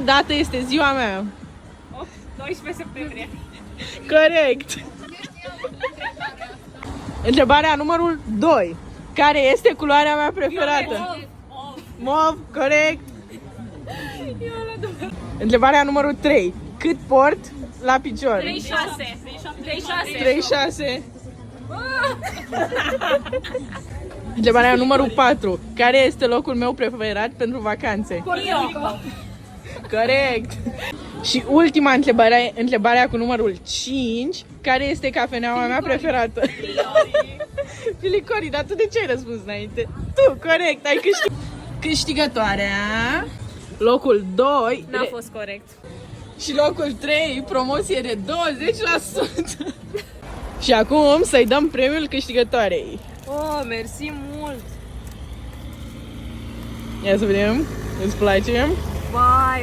Data este ziua mea. 12 septembrie. Corect. Întrebarea numărul 2. Care este culoarea mea preferată? Mov, corect. Întrebarea numărul 3. Cât port la picior? 36. 36. Întrebarea numărul 4. Care este locul meu preferat pentru vacanțe? Corect. Și ultima întrebare, întrebarea cu numărul 5. Care este cafeneaua mea preferată? Filicori, dar tu de ce ai răspuns înainte? Tu, corect, ai câștigat. Câștigătoarea, locul 2 N-a fost corect. și locul 3, promoție de 20%. Și acum să-i dăm premiul câștigătoarei. Oh, mersi mult. Ia să vedem, îți place? Vai,